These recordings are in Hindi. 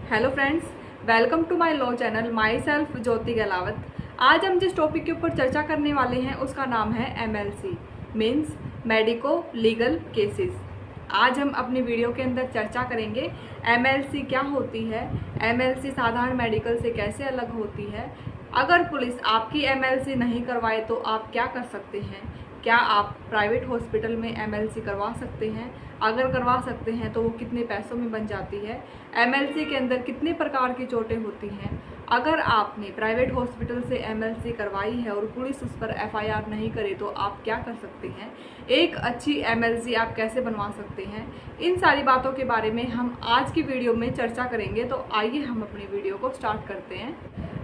Hello friends, welcome to my law channel. Myself Jyoti Gahlawat. आज हम जिस टॉपिक के ऊपर चर्चा करने वाले हैं उसका नाम है MLC means medico legal cases. आज हम अपनी वीडियो के अंदर चर्चा करेंगे एमएलसी क्या होती है, एमएलसी साधारण मेडिकल से कैसे अलग होती है, अगर पुलिस आपकी एमएलसी नहीं करवाए तो आप क्या कर सकते हैं, क्या आप प्राइवेट हॉस्पिटल में एमएलसी करवा सकते हैं, अगर करवा सकते हैं तो वो कितने पैसों में बन जाती है, एमएलसी के अंदर कितने प्रकार की चोटें होती हैं, अगर आपने प्राइवेट हॉस्पिटल से एमएलसी करवाई है और पुलिस उस पर एफआईआर नहीं करे तो आप क्या कर सकते हैं, एक अच्छी एमएलसी आप कैसे बनवा सकते हैं, इन सारी बातों के बारे में हम आज की वीडियो में चर्चा करेंगे। तो आइए हम अपनी वीडियो को स्टार्ट करते हैं।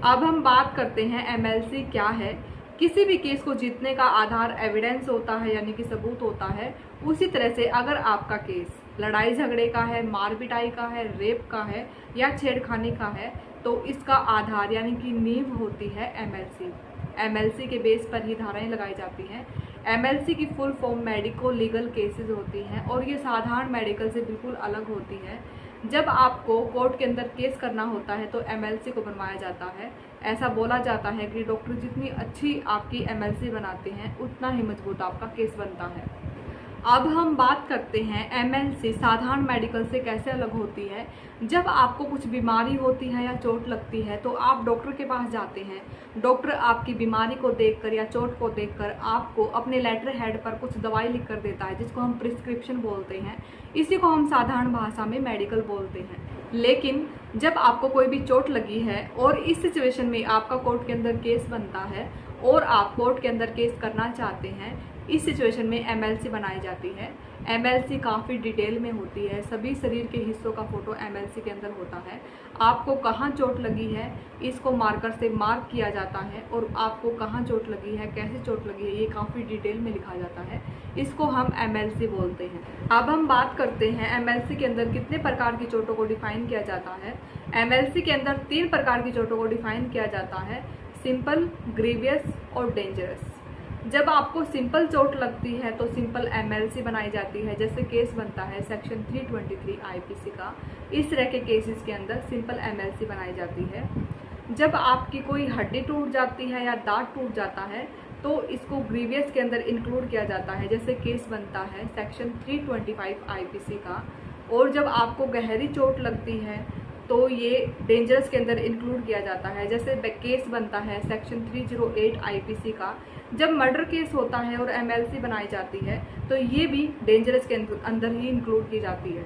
अब हम बात करते हैं एमएलसी क्या है। किसी भी केस को जीतने का आधार एविडेंस होता है, यानी कि सबूत होता है। उसी तरह से अगर आपका केस लड़ाई झगड़े का है, मार पिटाई का है, रेप का है या छेड़खानी का है तो इसका आधार यानी कि नींव होती है एमएलसी। एमएलसी के बेस पर ही धाराएं लगाई जाती हैं। एमएलसी की full form medico legal cases होती हैं और ये साधारण मेडिकल से बिल्कुल अलग होती है। जब आपको कोर्ट के अंदर केस करना होता है तो एमएलसी को बनवाया जाता है। ऐसा बोला जाता है कि डॉक्टर जितनी अच्छी आपकी एमएलसी बनाते हैं उतना ही मजबूत आपका केस बनता है। अब हम बात करते हैं एमएलसी साधारण मेडिकल से कैसे अलग होती है। जब आपको कुछ बीमारी होती है या चोट लगती है तो आप डॉक्टर के पास जाते हैं। डॉक्टर आपकी बीमारी को देखकर या चोट को देखकर आपको अपने लेटर हेड पर कुछ दवाई लिख कर देता है, जिसको हम प्रिस्क्रिप्शन बोलते हैं। इसी को हम साधारण भाषा में मेडिकल बोलते हैं। लेकिन जब आपको कोई भी चोट लगी है और इस सिचुएशन में आपका कोर्ट के अंदर केस बनता है और आप कोर्ट के अंदर केस करना चाहते हैं, इस सिचुएशन में एमएलसी बनाई जाती है। एमएलसी काफ़ी डिटेल में होती है। सभी शरीर के हिस्सों का फोटो एमएलसी के अंदर होता है। आपको कहाँ चोट लगी है इसको मार्कर से मार्क किया जाता है और आपको कहाँ चोट लगी है, कैसे चोट लगी है, ये काफ़ी डिटेल में लिखा जाता है। इसको हम एमएलसी बोलते हैं। अब हम बात करते हैं एमएलसी के अंदर कितने प्रकार की चोटों को डिफाइन किया जाता है। एमएलसी के अंदर 3 प्रकार की चोटों को डिफाइन किया जाता है, सिंपल, ग्रीवियस और डेंजरस। जब आपको सिंपल चोट लगती है तो सिंपल एमएलसी बनाई जाती है। जैसे केस बनता है सेक्शन 323 आईपीसी का, इस तरह के केसेस के अंदर सिंपल एमएलसी बनाई जाती है। जब आपकी कोई हड्डी टूट जाती है या दांत टूट जाता है तो इसको ग्रीवियस के अंदर इंक्लूड किया जाता है। जैसे केस बनता है सेक्शन 325 आईपीसी का। और जब आपको गहरी चोट लगती है तो ये डेंजरस के अंदर इंक्लूड किया जाता है। जैसे केस बनता है सेक्शन 308 आईपीसी का। जब मर्डर केस होता है और एमएलसी बनाई जाती है तो ये भी डेंजरस के अंदर ही इंक्लूड की जाती है।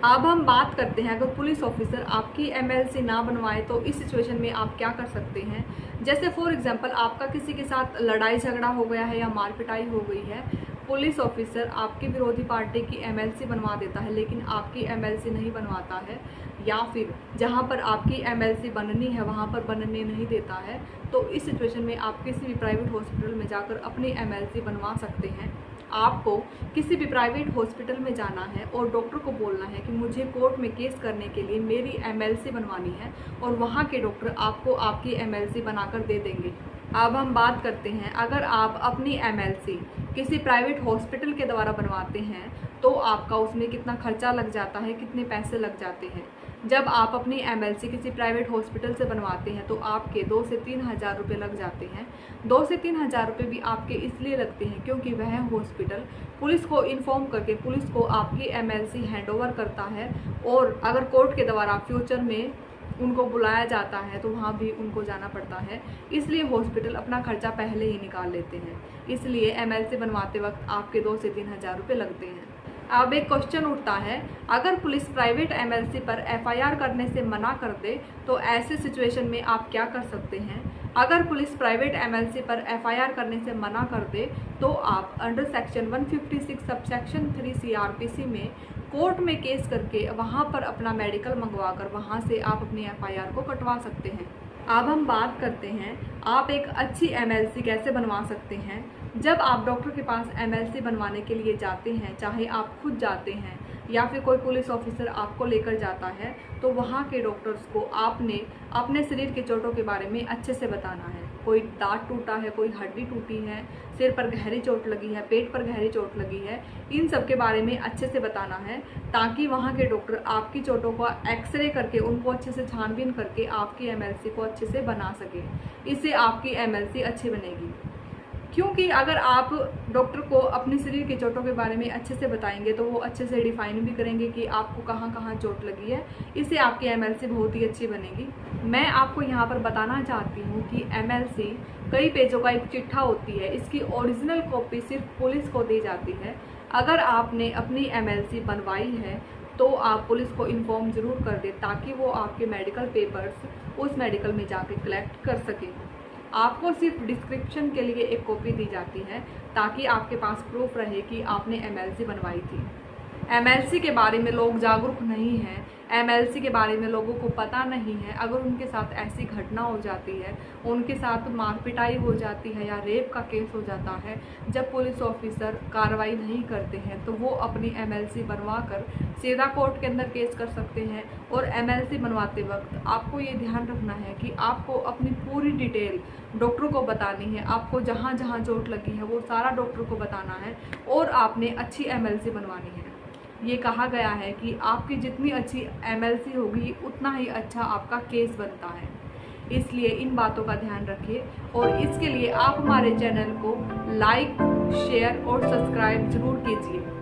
अब हम बात करते हैं अगर पुलिस ऑफिसर आपकी एमएलसी ना बनवाए तो इस सिचुएशन में आप क्या कर सकते हैं। जैसे फॉर एग्जांपल आपका किसी के साथ लड़ाई झगड़ा हो गया है या मार पिटाई हो गई है, पुलिस ऑफिसर आपकी विरोधी पार्टी की एमएलसी बनवा देता है लेकिन आपकी एमएलसी नहीं बनवाता है, या फिर जहां पर आपकी एमएलसी बननी है वहां पर बनने नहीं देता है, तो इस सिचुएशन में आप किसी भी प्राइवेट हॉस्पिटल में जाकर अपनी एमएलसी बनवा सकते हैं। आपको किसी भी प्राइवेट हॉस्पिटल में जाना है और डॉक्टर को बोलना है कि मुझे कोर्ट में केस करने के लिए मेरी एमएलसी बनवानी है और वहाँ के डॉक्टर आपको आपकी एमएलसी बनाकर दे देंगे। अब हम बात करते हैं अगर आप अपनी एमएलसी किसी प्राइवेट हॉस्पिटल के द्वारा बनवाते हैं तो आपका उसमें कितना खर्चा लग जाता है, कितने पैसे लग जाते हैं। जब आप अपनी एमएलसी किसी प्राइवेट हॉस्पिटल से बनवाते हैं तो आपके 2 से 3 हज़ार रुपये लग जाते हैं। 2 से 3 हज़ार रुपये भी आपके इसलिए लगते हैं क्योंकि वह हॉस्पिटल पुलिस को इन्फॉर्म करके पुलिस को आपकी एमएलसी हैंडओवर करता है और अगर कोर्ट के द्वारा फ्यूचर में उनको बुलाया जाता है तो वहाँ भी उनको जाना पड़ता है। इसलिए हॉस्पिटल अपना खर्चा पहले ही निकाल लेते हैं। इसलिए एमएलसी बनवाते वक्त आपके 2 से 3 हज़ार रुपये लगते हैं। अब एक क्वेश्चन उठता है, अगर पुलिस प्राइवेट एमएलसी पर एफआईआर करने से मना कर दे तो ऐसे सिचुएशन में आप क्या कर सकते हैं। अगर पुलिस प्राइवेट एमएलसी पर एफआईआर करने से मना कर दे तो आप अंडर सेक्शन 156 सबसेक्शन 3 सीआरपीसी में कोर्ट में केस करके वहां पर अपना मेडिकल मंगवाकर वहां से आप अपनी एफआईआर को कटवा सकते हैं। अब हम बात करते हैं आप एक अच्छी एमएलसी कैसे बनवा सकते हैं। जब आप डॉक्टर के पास एमएलसी बनवाने के लिए जाते हैं, चाहे आप खुद जाते हैं या फिर कोई पुलिस ऑफिसर आपको लेकर जाता है, तो वहाँ के डॉक्टर्स को आपने अपने शरीर के चोटों के बारे में अच्छे से बताना है। कोई दांत टूटा है, कोई हड्डी टूटी है, सिर पर गहरी चोट लगी है, पेट पर गहरी चोट लगी है, इन सब के बारे में अच्छे से बताना है, ताकि वहाँ के डॉक्टर आपकी चोटों का एक्सरे करके उनको अच्छे से छानबीन करके आपकी एमएलसी को अच्छे से बना सके। इससे आपकी एमएलसी अच्छी बनेगी। क्योंकि अगर आप डॉक्टर को अपने शरीर के चोटों के बारे में अच्छे से बताएंगे तो वो अच्छे से डिफाइन भी करेंगे कि आपको कहाँ कहाँ चोट लगी है। इससे आपकी एमएलसी बहुत ही अच्छी बनेगी। मैं आपको यहाँ पर बताना चाहती हूँ कि एमएलसी कई पेजों का एक चिट्ठा होती है। इसकी ओरिजिनल कॉपी सिर्फ पुलिस को दी जाती है। अगर आपने अपनी एमएलसी बनवाई है तो आप पुलिस को इन्फॉर्म ज़रूर कर दें, ताकि वो आपके मेडिकल पेपर्स उस मेडिकल में जाके कलेक्ट कर सकें। आपको सिर्फ डिस्क्रिप्शन के लिए एक कॉपी दी जाती है, ताकि आपके पास प्रूफ रहे कि आपने एमएलसी बनवाई थी। एमएलसी के बारे में लोग जागरूक नहीं हैं, एमएलसी के बारे में लोगों को पता नहीं है। अगर उनके साथ ऐसी घटना हो जाती है, उनके साथ मार पिटाई हो जाती है या रेप का केस हो जाता है, जब पुलिस ऑफिसर कार्रवाई नहीं करते हैं, तो वो अपनी एमएलसी बनवा कर सीधा कोर्ट के अंदर केस कर सकते हैं। और एमएलसी बनवाते वक्त आपको ये ध्यान रखना है कि आपको अपनी पूरी डिटेल डॉक्टर को बतानी है। आपको जहाँ जहाँ चोट लगी है वो सारा डॉक्टर को बताना है, और आपने अच्छी एमएलसी बनवानी है। ये कहा गया है कि आपकी जितनी अच्छी एमएलसी होगी उतना ही अच्छा आपका केस बनता है। इसलिए इन बातों का ध्यान रखिए, और इसके लिए आप हमारे चैनल को लाइक, शेयर और सब्सक्राइब जरूर कीजिए।